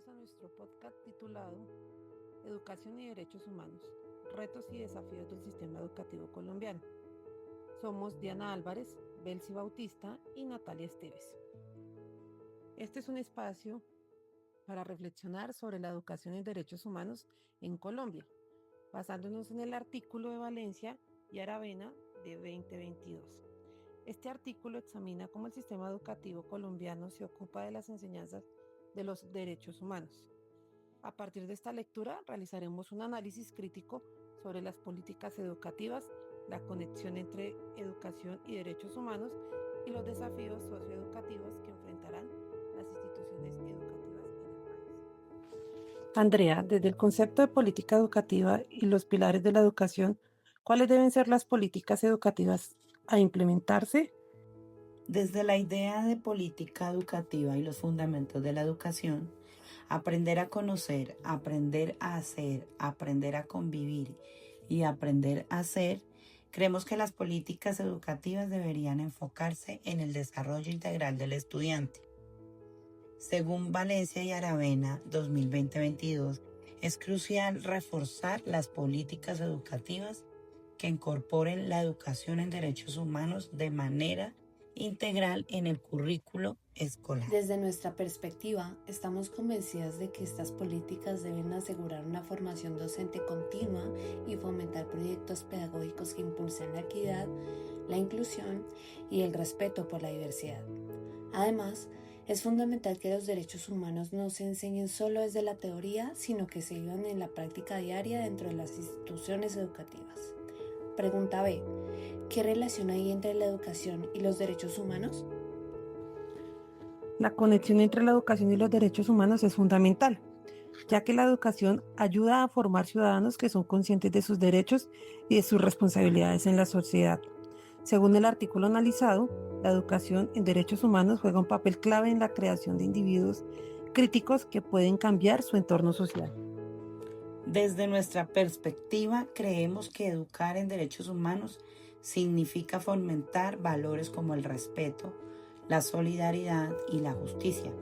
bienvenidos a nuestro podcast titulado Educación y Derechos Humanos, retos y desafíos del sistema educativo colombiano. Somos Diana Álvarez, Belsi Bautista y Natalia Esteves. Este es un espacio para reflexionar sobre la educación y derechos humanos en Colombia, basándonos en el artículo de Valencia y Aravena de 2022. Este artículo examina cómo el sistema educativo colombiano se ocupa de las enseñanzas de los derechos humanos. A partir de esta lectura realizaremos un análisis crítico sobre las políticas educativas, la conexión entre educación y derechos humanos y los desafíos socioeducativos que enfrentarán las instituciones educativas en el país. Andrea, desde el concepto de política educativa y los pilares de la educación, ¿cuáles deben ser las políticas educativas a implementarse? Desde la idea de política educativa y los fundamentos de la educación, aprender a conocer, aprender a hacer, aprender a convivir y aprender a ser, creemos que las políticas educativas deberían enfocarse en el desarrollo integral del estudiante. Según Valencia y Aravena 2020-22, es crucial reforzar las políticas educativas que incorporen la educación en derechos humanos de manera integral en el currículo escolar. Desde nuestra perspectiva, estamos convencidas de que estas políticas deben asegurar una formación docente continua y fomentar proyectos pedagógicos que impulsen la equidad, la inclusión y el respeto por la diversidad. Además, es fundamental que los derechos humanos no se enseñen solo desde la teoría, sino que se vivan en la práctica diaria dentro de las instituciones educativas. Pregunta B. ¿Qué relación hay entre la educación y los derechos humanos? La conexión entre la educación y los derechos humanos es fundamental, ya que la educación ayuda a formar ciudadanos que son conscientes de sus derechos y de sus responsabilidades en la sociedad. Según el artículo analizado, la educación en derechos humanos juega un papel clave en la creación de individuos críticos que pueden cambiar su entorno social. Desde nuestra perspectiva, creemos que educar en derechos humanos significa fomentar valores como el respeto, la solidaridad y la justicia.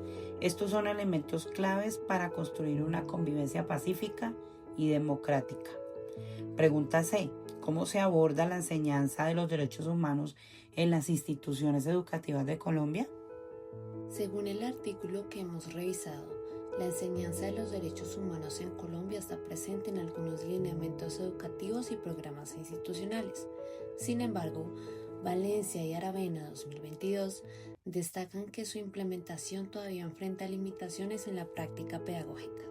Estos son elementos claves para construir una convivencia pacífica y democrática. Pregunta C. ¿Cómo se aborda la enseñanza de los derechos humanos en las instituciones educativas de Colombia? Según el artículo que hemos revisado, la enseñanza de los derechos humanos en Colombia está presente en algunos lineamientos educativos y programas institucionales. Sin embargo, Valencia y Aravena 2022 destacan que su implementación todavía enfrenta limitaciones en la práctica pedagógica.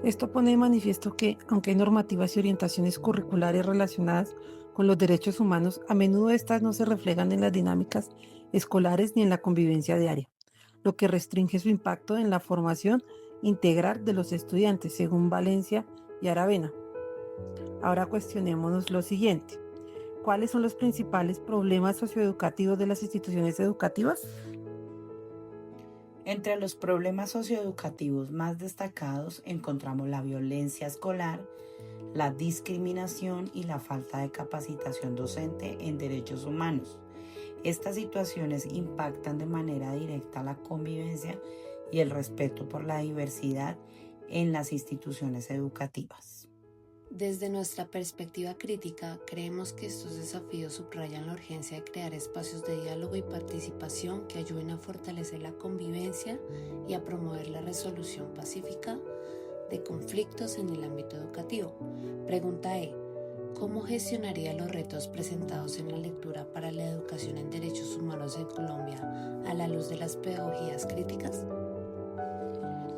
Esto pone de manifiesto que, aunque hay normativas y orientaciones curriculares relacionadas con los derechos humanos, a menudo estas no se reflejan en las dinámicas escolares ni en la convivencia diaria, lo que restringe su impacto en la formación integral de los estudiantes, según Valencia y Aravena. Ahora cuestionémonos lo siguiente. ¿Cuáles son los principales problemas socioeducativos de las instituciones educativas? Entre los problemas socioeducativos más destacados encontramos la violencia escolar, la discriminación y la falta de capacitación docente en derechos humanos. Estas situaciones impactan de manera directa la convivencia y el respeto por la diversidad en las instituciones educativas. Desde nuestra perspectiva crítica, creemos que estos desafíos subrayan la urgencia de crear espacios de diálogo y participación que ayuden a fortalecer la convivencia y a promover la resolución pacífica de conflictos en el ámbito educativo. Pregunta E. ¿Cómo gestionaría los retos presentados en la lectura para la educación en derechos humanos en Colombia a la luz de las pedagogías críticas?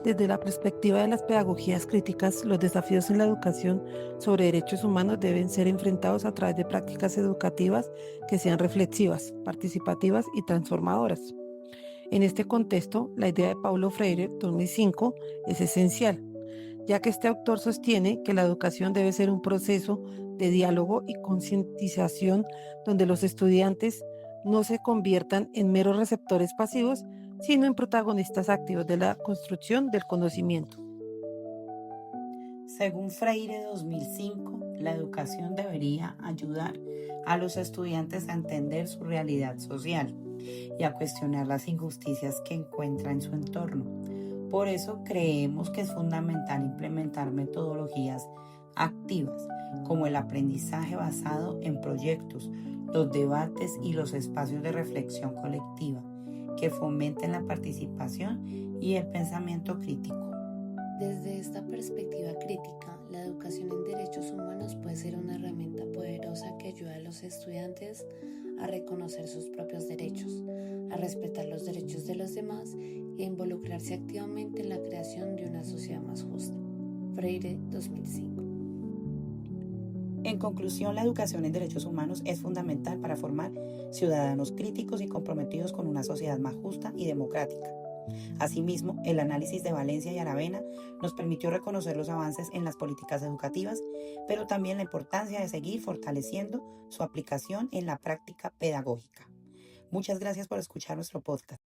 Desde la perspectiva de las pedagogías críticas, los desafíos en la educación sobre derechos humanos deben ser enfrentados a través de prácticas educativas que sean reflexivas, participativas y transformadoras. En este contexto, la idea de Paulo Freire, 2005, es esencial, ya que este autor sostiene que la educación debe ser un proceso de diálogo y concientización donde los estudiantes no se conviertan en meros receptores pasivos, sino en protagonistas activos de la construcción del conocimiento. Según Freire 2005, la educación debería ayudar a los estudiantes a entender su realidad social. y a cuestionar las injusticias que encuentra en su entorno. Por eso creemos que es fundamental implementar metodologías activas como el aprendizaje basado en proyectos, los debates y los espacios de reflexión colectiva que fomenten la participación y el pensamiento crítico. Desde esta perspectiva crítica, la educación en derechos humanos puede ser una herramienta poderosa que ayuda a los estudiantes a reconocer sus propios derechos, a respetar los derechos de los demás y a involucrarse activamente en la creación de una sociedad más justa. Freire, 2005. En conclusión, la educación en derechos humanos es fundamental para formar ciudadanos críticos y comprometidos con una sociedad más justa y democrática. Asimismo, el análisis de Valencia y Aravena nos permitió reconocer los avances en las políticas educativas, pero también la importancia de seguir fortaleciendo su aplicación en la práctica pedagógica. Muchas gracias por escuchar nuestro podcast.